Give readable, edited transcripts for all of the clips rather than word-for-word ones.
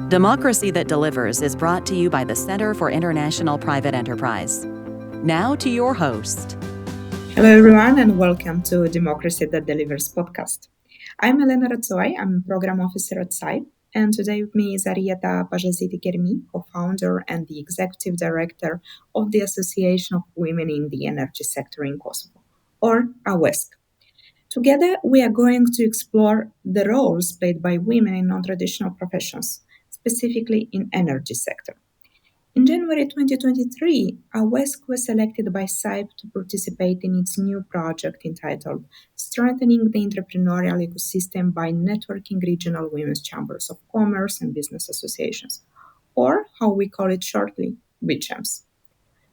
Democracy That Delivers is brought to you by the Center for International Private Enterprise. Now to your host. Hello, everyone, and welcome to Democracy That Delivers podcast. I'm Elena Ratoi. I'm a program officer at CIPE, and today with me is Arijeta Pajaziti Qerimi, co-founder and the executive director of the Association of Women in the Energy Sector in Kosovo, or AWESK. Together, we are going to explore the roles played by women in non-traditional professions, specifically in energy sector. In January 2023, AWESK was selected by CIPE to participate in its new project entitled Strengthening the Entrepreneurial Ecosystem by Networking Regional Women's Chambers of Commerce and Business Associations, or how we call it shortly, WICHAMS.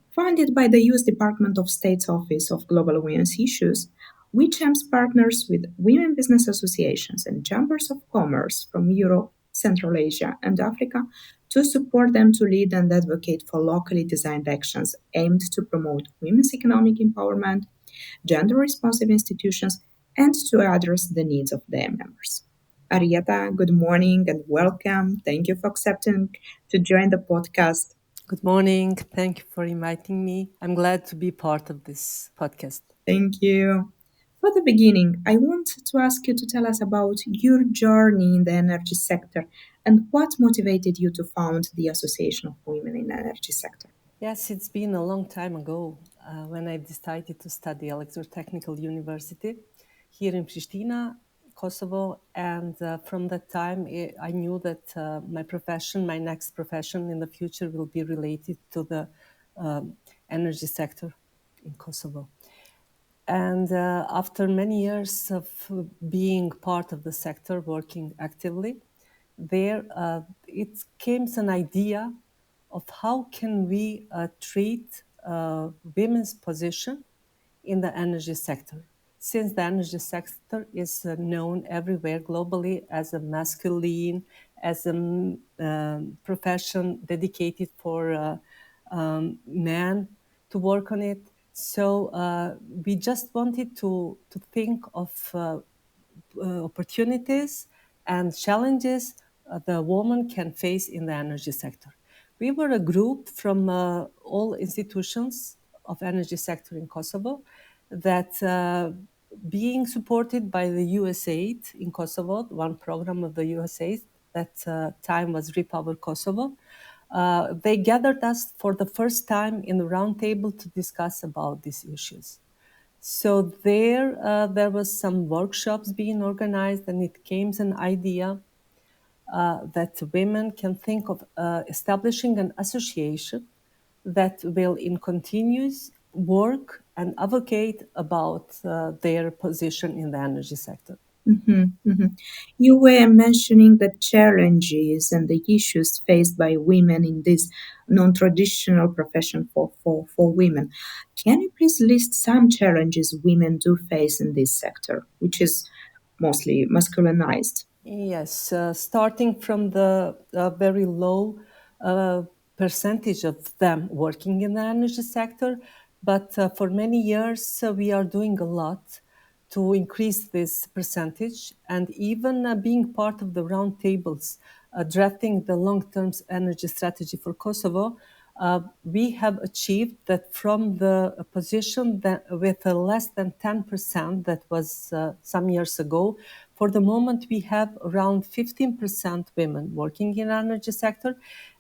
Funded by the U.S. Department of State's Office of Global Women's Issues, WICHAMS partners with women business associations and chambers of commerce from Europe, Central Asia, and Africa to support them to lead and advocate for locally designed actions aimed to promote women's economic empowerment, gender responsive institutions, and to address the needs of their members. Arieta, good morning and welcome. Thank you for accepting to join the podcast. Good morning. Thank you for inviting me. I'm glad to be part of this podcast. Thank you. For the beginning, I want to ask you to tell us about your journey in the energy sector and what motivated you to found the Association of Women in the Energy Sector. Yes, it's been a long time ago when I decided to study Electrotechnical University here in Prishtina, Kosovo. And from that time, I knew that my next profession in the future will be related to the energy sector in Kosovo. And after many years of being part of the sector, working actively, it came an idea of how can we treat women's position in the energy sector. Since the energy sector is known everywhere globally as a masculine, as a profession dedicated for men to work on it. So we just wanted to think of opportunities and challenges the woman can face in the energy sector. We were a group from all institutions of energy sector in Kosovo that being supported by the USAID in Kosovo, one program of the USAID that time was Repower Kosovo. They gathered us for the first time in the round table to discuss about these issues. So there was some workshops being organized, and it came an idea that women can think of establishing an association that will in continuous work and advocate about their position in the energy sector. Mm-hmm, mm-hmm. You were mentioning the challenges and the issues faced by women in this non-traditional profession for women. Can you please list some challenges women do face in this sector, which is mostly masculinized? Yes, starting from the very low percentage of them working in the energy sector, but for many years we are doing a lot to increase this percentage, and even being part of the roundtables drafting the long-term energy strategy for Kosovo. We have achieved that from the position that with less than 10% that was some years ago. For the moment, we have around 15% women working in the energy sector.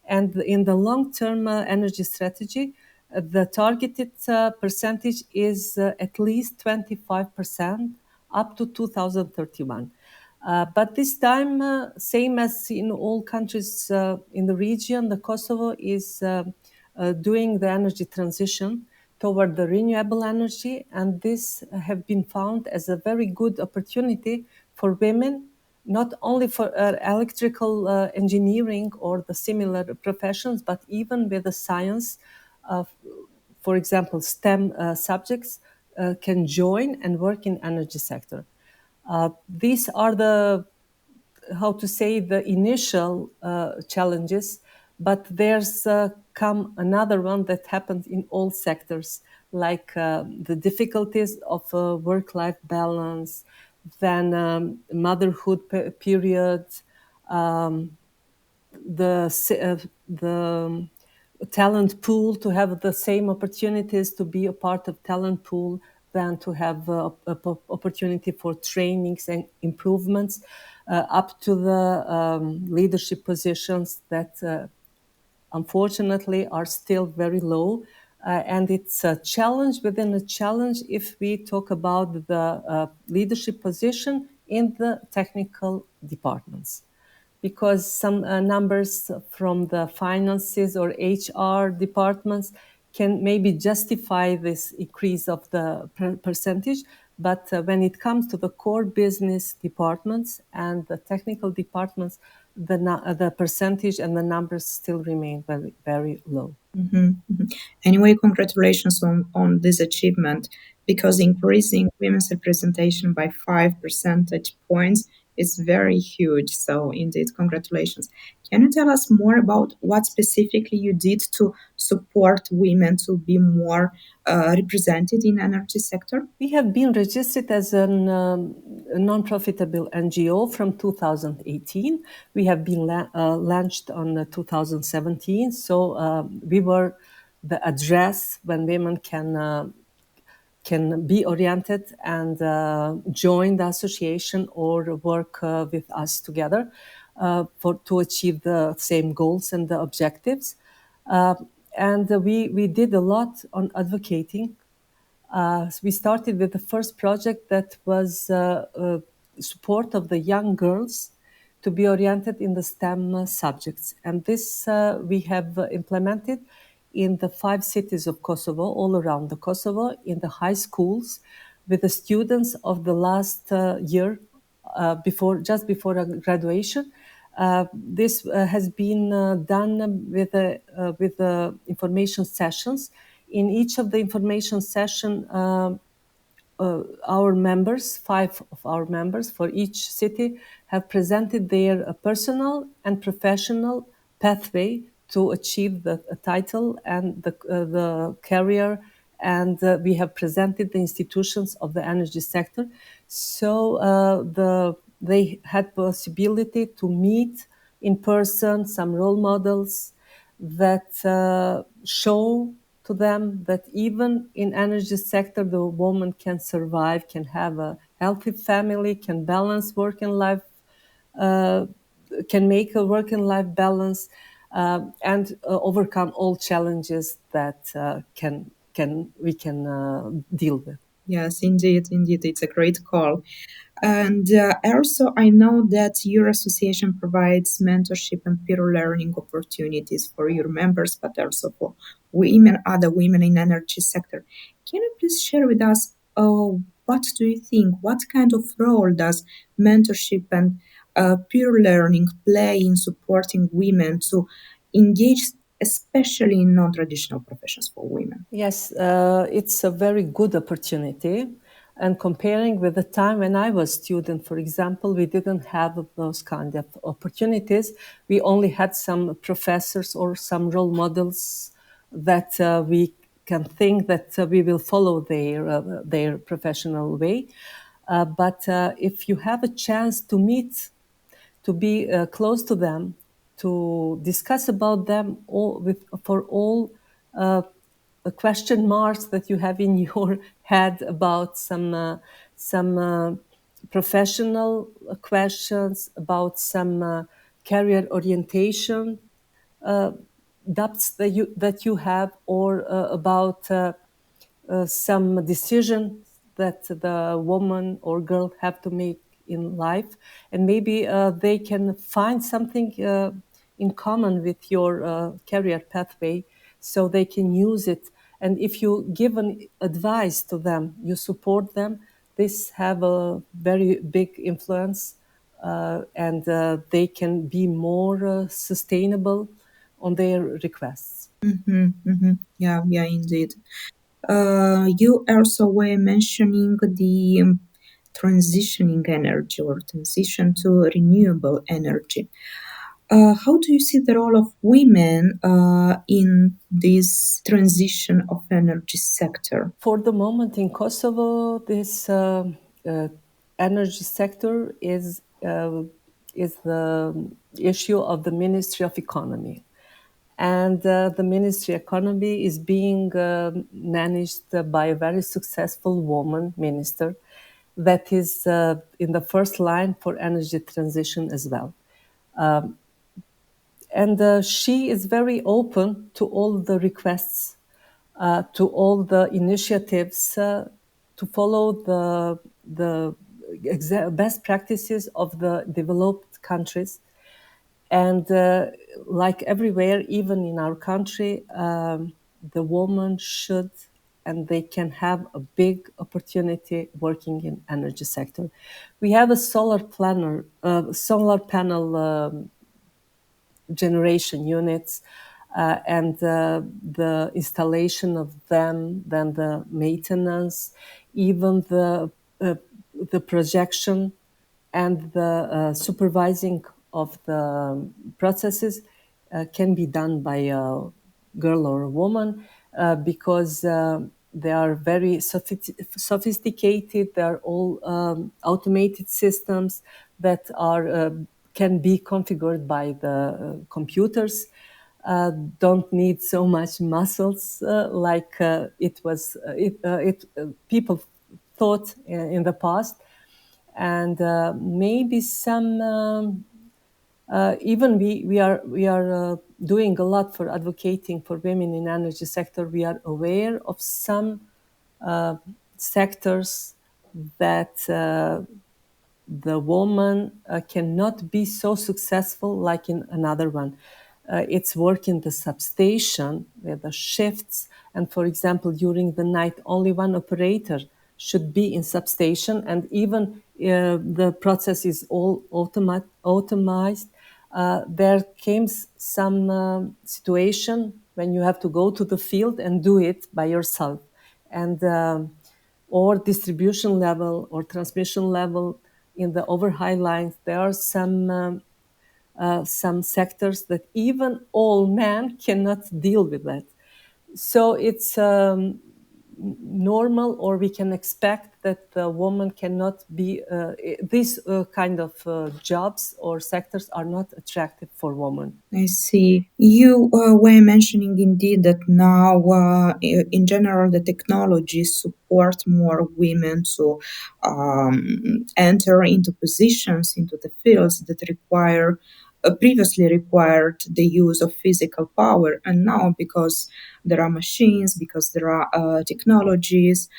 And in the long-term energy strategy, the targeted percentage is at least 25% up to 2031. But this time, same as in all countries in the region, the Kosovo is doing the energy transition toward the renewable energy, and this have been found as a very good opportunity for women, not only for electrical engineering or the similar professions, but even with the science, for example, STEM subjects can join and work in energy sector. These are the initial challenges, but there's come another one that happens in all sectors, like the difficulties of work-life balance, then motherhood period, the talent pool, to have the same opportunities to be a part of talent pool than to have opportunity for trainings and improvements, up to the leadership positions that unfortunately are still very low. And it's a challenge within a challenge if we talk about the leadership position in the technical departments, because some numbers from the finances or HR departments can maybe justify this increase of the percentage. But when it comes to the core business departments and the technical departments, the percentage and the numbers still remain very, very low. Anyway, congratulations on this achievement, because increasing women's representation by 5 percentage points is very huge. So, indeed, congratulations. Can you tell us more about what specifically you did to support women to be more represented in energy sector? We have been registered as a non-profitable NGO from 2018. We have been launched on 2017. So we were the address when women can be oriented and join the association or work with us together to achieve the same goals and the objectives. And we did a lot on advocating. We started with the first project that was support of the young girls to be oriented in the STEM subjects. And this we have implemented in the 5 cities of Kosovo, all around the Kosovo, in the high schools, with the students of the last year, just before graduation. This has been done with information sessions. In each of the information session, our members, 5 of our members for each city, have presented their personal and professional pathway to achieve the title and the career. And we have presented the institutions of the energy sector. So they had possibility to meet in person some role models that show to them that even in energy sector, the woman can survive, can have a healthy family, can balance work and life, can make a work and life balance, and overcome all challenges that we can deal with. Yes, indeed, it's a great call. And also, I know that your association provides mentorship and peer learning opportunities for your members, but also for other women in energy sector. Can you please share with us what do you think? What kind of role does mentorship and peer learning play in supporting women to engage, especially in non-traditional professions for women? Yes, it's a very good opportunity. And comparing with the time when I was student, for example, we didn't have those kind of opportunities. We only had some professors or some role models that we can think that we will follow their professional way. But if you have a chance to meet, to be close to them, to discuss about them for all question marks that you have in your head about some professional questions, about some career orientation doubts that you have, or about some decision that the woman or girl have to make in life, and maybe they can find something in common with your career pathway, so they can use it. And if you give an advice to them, you support them, this have a very big influence, and they can be more sustainable on their requests. Yeah, indeed. You also were mentioning the transitioning energy or transition to renewable energy. How do you see the role of women in this transition of energy sector? For the moment in Kosovo, this energy sector is is the issue of the Ministry of Economy. And the Ministry of Economy is being managed by a very successful woman minister that is in the first line for energy transition as well. And she is very open to all the requests, to all the initiatives, to follow the best practices of the developed countries. And like everywhere, even in our country, the woman should and they can have a big opportunity working in energy sector. We have a solar panel generation units, and the installation of them, then the maintenance, even the projection and the supervising of the processes can be done by a girl or a woman because they are very sophisticated. They are all automated systems that are can be configured by the computers. Don't need so much muscles like people thought in the past, and maybe some even we are doing a lot for advocating for women in energy sector. We are aware of some sectors that the woman cannot be so successful like in another one. It's work in the substation with the shifts, and for example, during the night, only one operator should be in substation, and even the process is all automized. There came some situation when you have to go to the field and do it by yourself, and or distribution level or transmission level in the over high lines. There are some sectors that even all men cannot deal with that. So it's normal, or we can expect that the woman cannot be, these kind of jobs or sectors are not attractive for women. I see. You were mentioning indeed that now, in general, the technologies support more women to enter into positions, into the fields that require. Previously required the use of physical power, and now because there are machines, because there are technologies,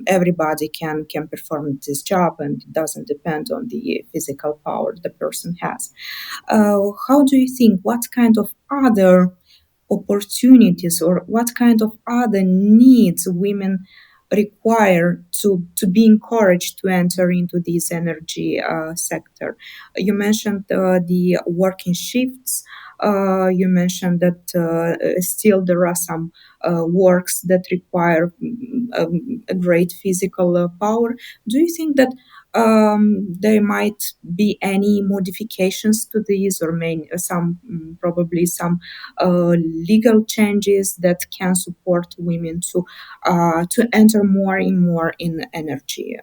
everybody can perform this job, and it doesn't depend on the physical power the person has. How do you think? What kind of other opportunities or what kind of other needs women require to be encouraged to enter into this energy sector? You mentioned the working shifts. You mentioned that still there are some works that require a great physical power. Do you think that there might be any modifications to these, or probably some legal changes that can support women to enter more and more in energy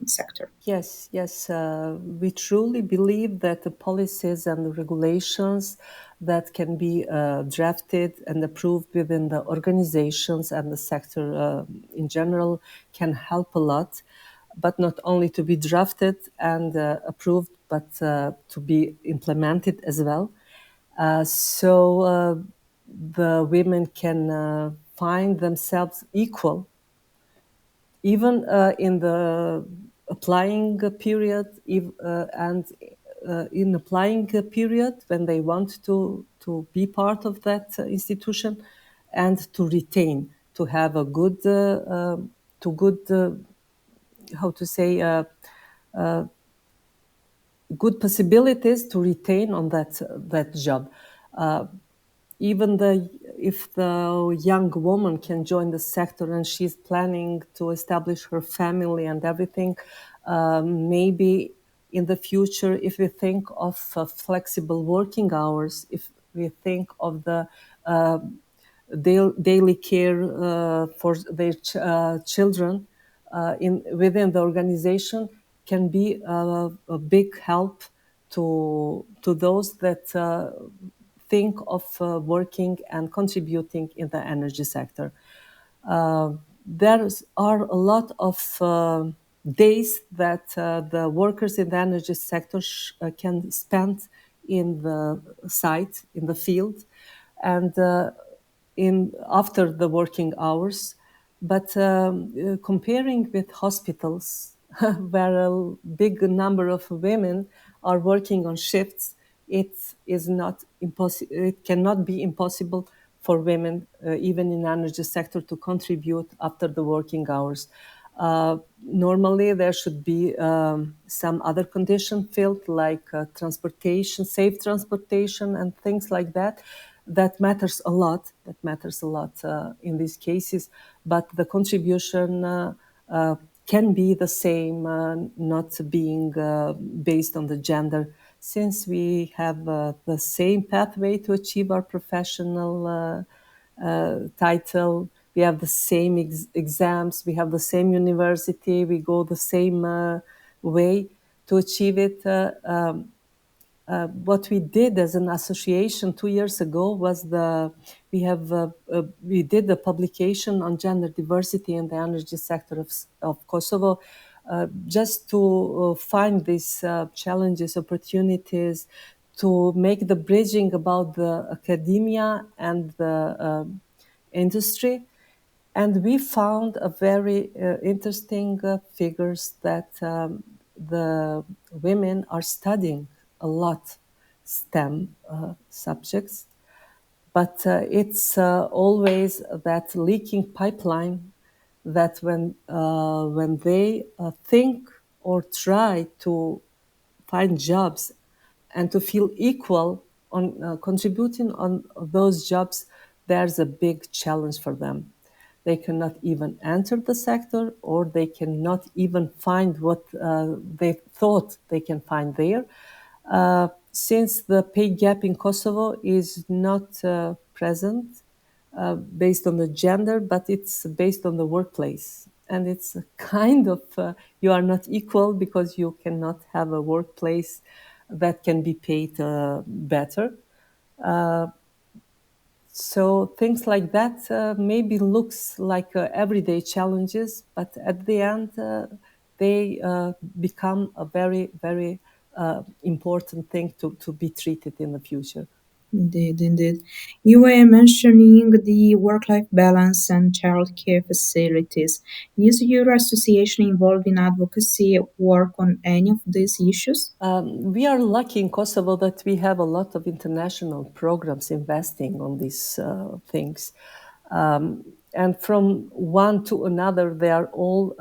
sector? Yes, yes. We truly believe that the policies and the regulations that can be drafted and approved within the organizations and the sector in general can help a lot, but not only to be drafted and approved, but to be implemented as well. So the women can find themselves equal even in the applying period, and in applying period when they want to be part of that institution, and to retain, to have a good, to good, how to say, good possibilities to retain on that job. Even if the young woman can join the sector and she's planning to establish her family and everything, maybe in the future, if we think of flexible working hours, if we think of the daily care for their children within the organization, can be a big help to those that think of working and contributing in the energy sector. There are a lot of days that the workers in the energy sector can spend in the site, in the field, and in after the working hours. But comparing with hospitals, where a big number of women are working on shifts, it is not impossible. It cannot be impossible for women, even in energy sector, to contribute after the working hours. Normally, there should be some other condition filled, like transportation, safe transportation, and things like that. That matters a lot. That matters a lot in these cases. But the contribution can be the same, not being based on the gender, since we have the same pathway to achieve our professional title. We have the same exams, we have the same university, we go the same way to achieve it. What we did as an association 2 years ago was we did the publication on gender diversity in the energy sector of Kosovo, just to find these challenges, opportunities, to make the bridging about the academia and the industry. And we found a very interesting figures that the women are studying a lot STEM subjects, but it's always that leaking pipeline that when they think or try to find jobs and to feel equal on contributing on those jobs, there's a big challenge for them. They cannot even enter the sector, or they cannot even find what they thought they can find there. Since the pay gap in Kosovo is not present based on the gender, but it's based on the workplace. And it's a kind of, you are not equal because you cannot have a workplace that can be paid better. So things like that maybe looks like everyday challenges, but at the end, they become a very, very important thing to be treated in the future. Indeed, indeed. You were mentioning the work-life balance and childcare facilities. Is your association involved in advocacy work on any of these issues? We are lucky in Kosovo that we have a lot of international programs investing on these things. And from one to another, they are all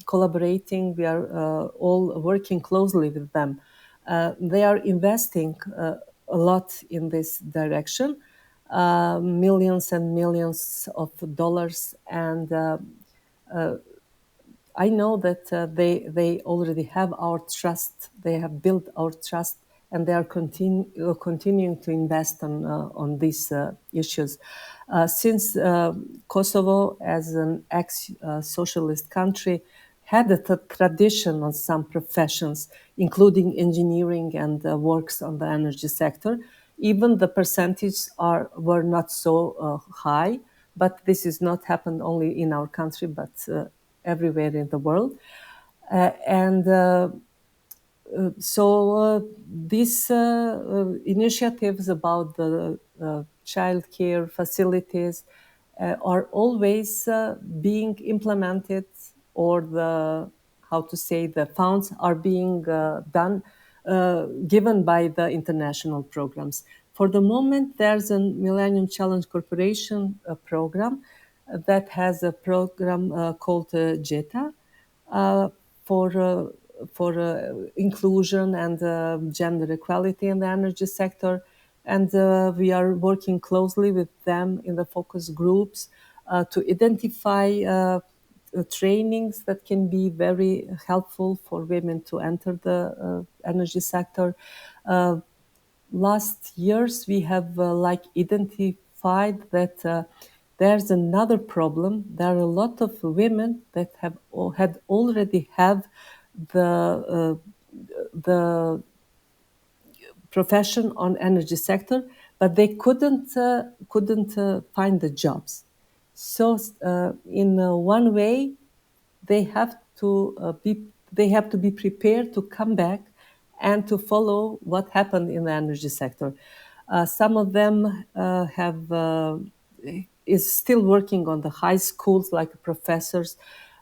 collaborating. We are all working closely with them. They are investing a lot in this direction, millions and millions of dollars. And I know that they already have our trust. They have built our trust, and they are continuing to invest on these issues. Since Kosovo, as an ex-socialist country, had a tradition on some professions, including engineering and works on the energy sector, even the percentages were not so high. But this is not happened only in our country, but everywhere in the world. So these initiatives about the child care facilities are always being implemented, or the funds are being given by the international programs. For the moment, there's a Millennium Challenge Corporation program that has a program called JETA for inclusion and gender equality in the energy sector. And we are working closely with them in the focus groups to identify trainings that can be very helpful for women to enter the energy sector. Last years, we have identified that there's another problem. There are a lot of women that had already have the profession on energy sector, but they couldn't find the jobs. So in one way, they have to be prepared to come back and to follow what happened in the energy sector. Some of them is still working on the high schools like professors,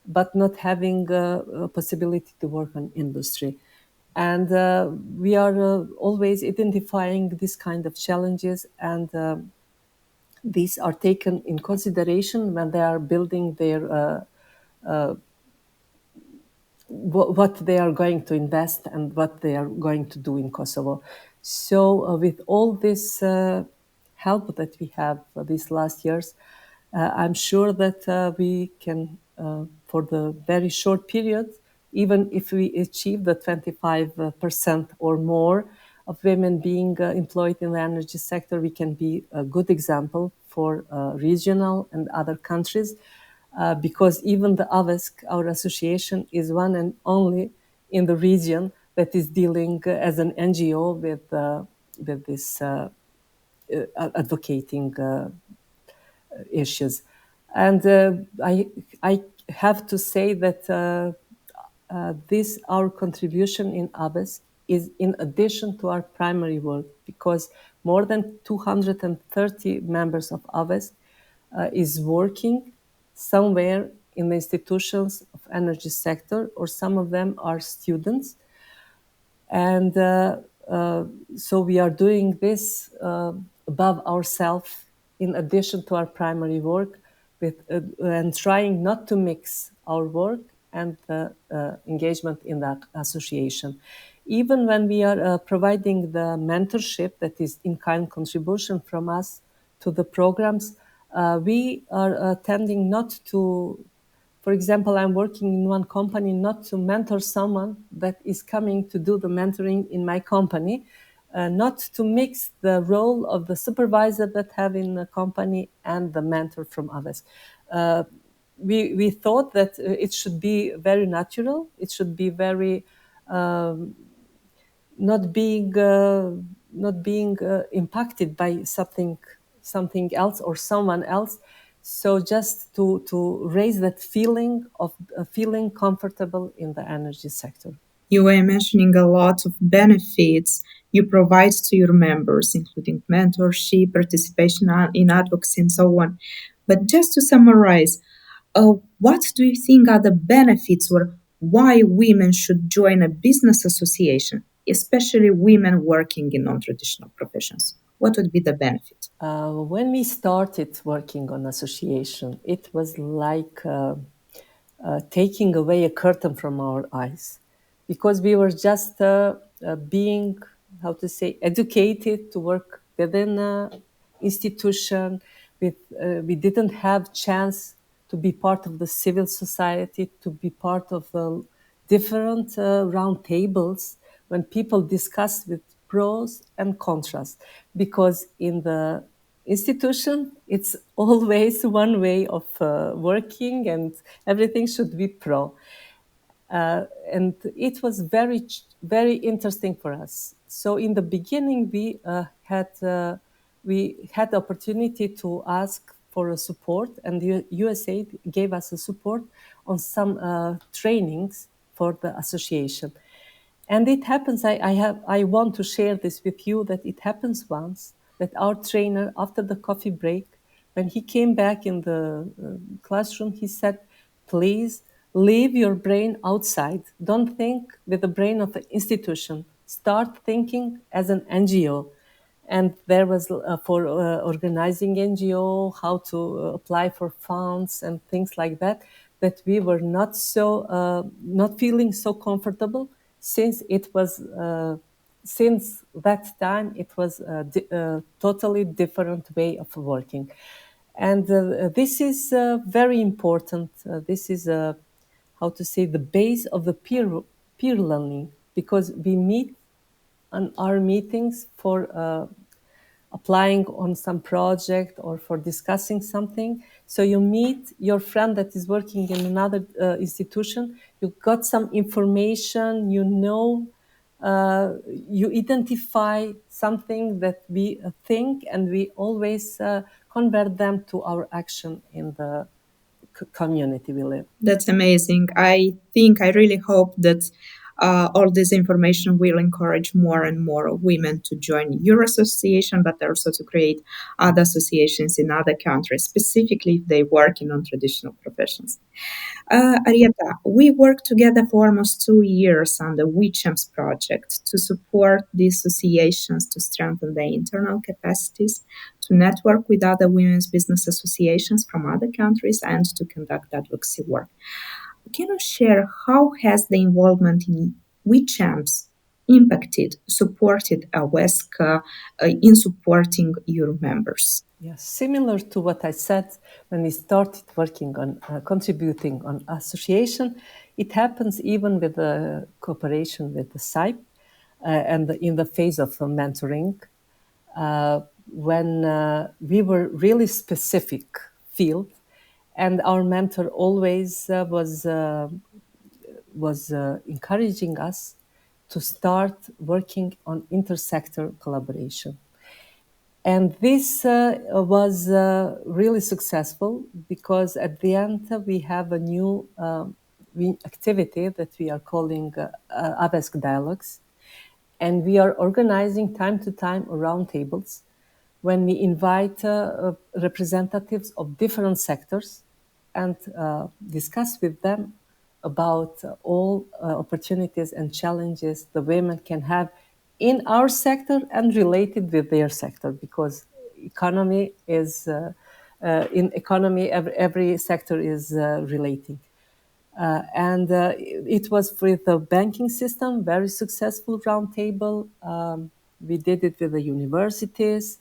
but not having a possibility to work on industry. And we are always identifying this kind of challenges, and these are taken in consideration when they are building their what they are going to invest and what they are going to do in Kosovo. So with all this help that we have these last years, I'm sure that we can, for the very short period, even if we achieve the 25% or more of women being employed in the energy sector, we can be a good example for regional and other countries. Because even the AWESK, our association, is one and only in the region that is dealing as an NGO with this advocating issues. And I have to say that this, our contribution in AWESK, is in addition to our primary work, because more than 230 members of AWESK is working somewhere in the institutions of energy sector, or some of them are students. And so we are doing this above ourselves, in addition to our primary work, and trying not to mix our work and engagement in that association. Even when we are providing the mentorship that is in-kind contribution from us to the programs, we are tending not to, for example, I'm working in one company, not to mentor someone that is coming to do the mentoring in my company, not to mix the role of the supervisor that have in the company and the mentor from others. We thought that it should be very natural. It should be very not being impacted by something else or someone else. So just to raise that feeling of feeling comfortable in the energy sector. You were mentioning a lot of benefits you provide to your members, including mentorship, participation in advocacy, and so on. But just to summarize, what do you think are the benefits, or why women should join a business association, especially women working in non-traditional professions? What would be the benefit? When we started working on association, it was like taking away a curtain from our eyes, because we were just being, how to say, educated to work within an institution. We didn't have chance to be part of the civil society, to be part of different round tables when people discuss with pros and contras, because in the institution it's always one way of working, and everything should be pro. And it was very interesting for us. So in the beginning, we had the opportunity to ask for a support, and the USA gave us a support on some trainings for the association. And it happens, I want to share this with you, that it happens once that our trainer, after the coffee break, when he came back in the classroom, he said, please leave your brain outside. Don't think with the brain of an institution. Start thinking as an NGO. And there was for organizing NGO, how to apply for funds and things like that, that we were not feeling so comfortable, since it was since that time it was a totally different way of working. And this is very important. This is how to say, the base of the peer learning, because we meet on our meetings for applying on some project or for discussing something. So you meet your friend that is working in another institution, you got some information, you know you identify something that we think, and we always convert them to our action in the community we live. That's amazing. I really hope that all this information will encourage more and more women to join your association, but also to create other associations in other countries, specifically if they work in non-traditional professions. Arieta, we worked together for almost 2 years on the WeChamps project to support the associations to strengthen their internal capacities, to network with other women's business associations from other countries, and to conduct advocacy work. Can you share how has the involvement in WeChamps impacted, supported AWESK in supporting your members? Yes, similar to what I said when we started working on contributing on association, it happens even with the cooperation with the CIPE and in the phase of mentoring. When we were really specific field, and our mentor always was encouraging us to start working on intersector collaboration. And this was really successful because at the end we have a new activity that we are calling AWESK Dialogues. And we are organizing time to time roundtables when we invite representatives of different sectors and discuss with them about all opportunities and challenges the women can have in our sector and related with their sector, because economy is in economy every sector is relating. And it was with the banking system, very successful roundtable. We did it with the universities.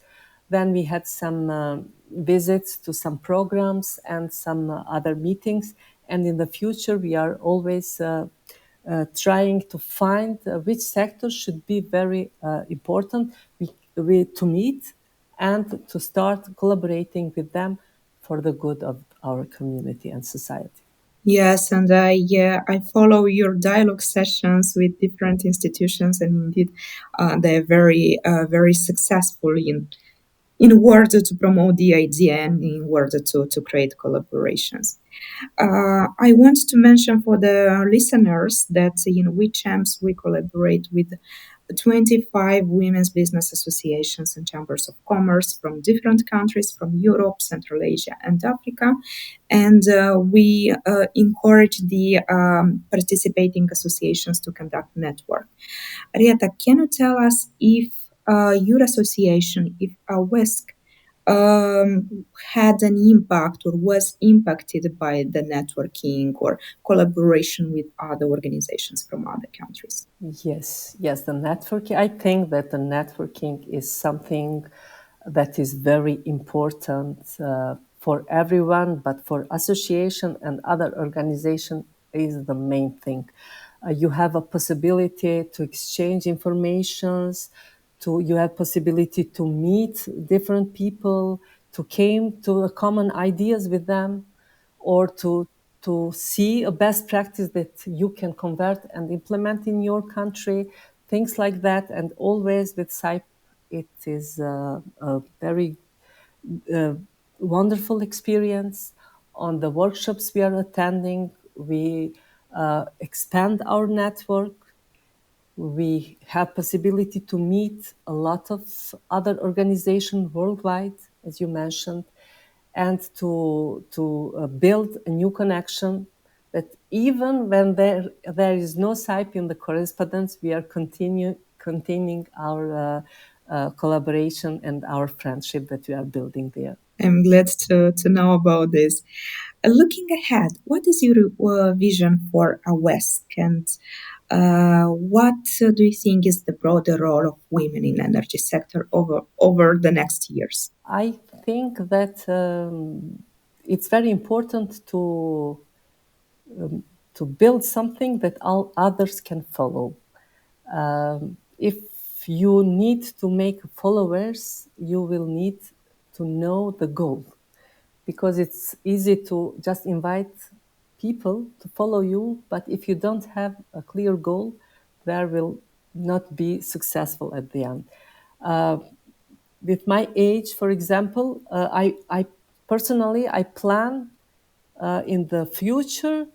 Then we had some visits to some programs and some other meetings. And in the future, we are always trying to find which sector should be very important to meet and to start collaborating with them for the good of our community and society. Yes, and I follow your dialogue sessions with different institutions, and indeed, they're very successful in order to promote the idea and in order to create collaborations. I want to mention for the listeners that in WeChamps we collaborate with 25 women's business associations and chambers of commerce from different countries from Europe, Central Asia, and Africa. And we encourage the participating associations to conduct network. Arieta, can you tell us if your association, if AWESK, had an impact or was impacted by the networking or collaboration with other organizations from other countries? Yes, the networking. I think that the networking is something that is very important for everyone, but for association and other organization is the main thing. You have a possibility to exchange informations, you have possibility to meet different people, to came to a common ideas with them, or to see a best practice that you can convert and implement in your country, things like that. And always with CIPE, it is a very wonderful experience. On the workshops we are attending, we expand our network. We have possibility to meet a lot of other organizations worldwide, as you mentioned, and to build a new connection that even when there is no CIPE in the correspondence, we are continuing our collaboration and our friendship that we are building there. I'm glad to know about this. Looking ahead, what is your vision for AWESK, and what do you think is the broader role of women in energy sector over the next years? I think that it's very important to build something that all others can follow. If you need to make followers, you will need to know the goal, because it's easy to just invite people to follow you, but if you don't have a clear goal, there will not be successful at the end. With my age, for example, I personally plan in the future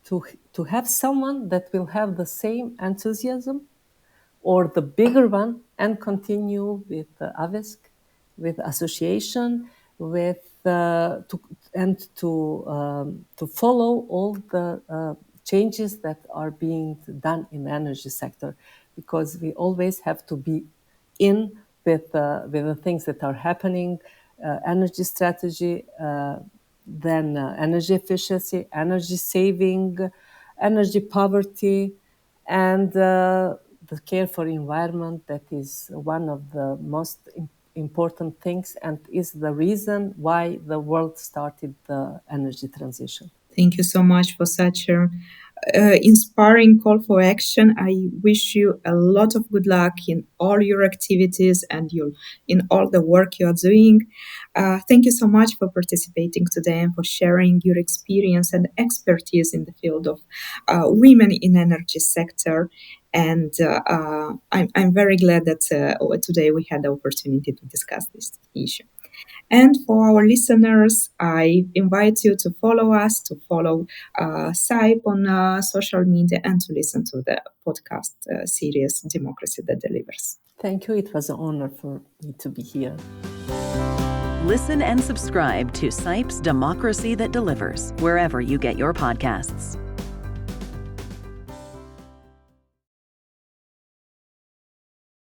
to have someone that will have the same enthusiasm or the bigger one and continue with AWESK, with association, with to follow all the changes that are being done in the energy sector, because we always have to be in with the things that are happening, energy strategy, then energy efficiency, energy saving, energy poverty, and the care for environment. That is one of the most important things and is the reason why the world started the energy transition. Thank you so much for such a inspiring call for action. I wish you a lot of good luck in all your activities and in all the work you are doing. Thank you so much for participating today and for sharing your experience and expertise in the field of women in energy sector. And I'm very glad that today we had the opportunity to discuss this issue. And for our listeners, I invite you to follow us, to follow CIPE on social media, and to listen to the podcast series Democracy That Delivers. Thank you. It was an honor for me to be here. Listen and subscribe to CIPE's Democracy That Delivers wherever you get your podcasts.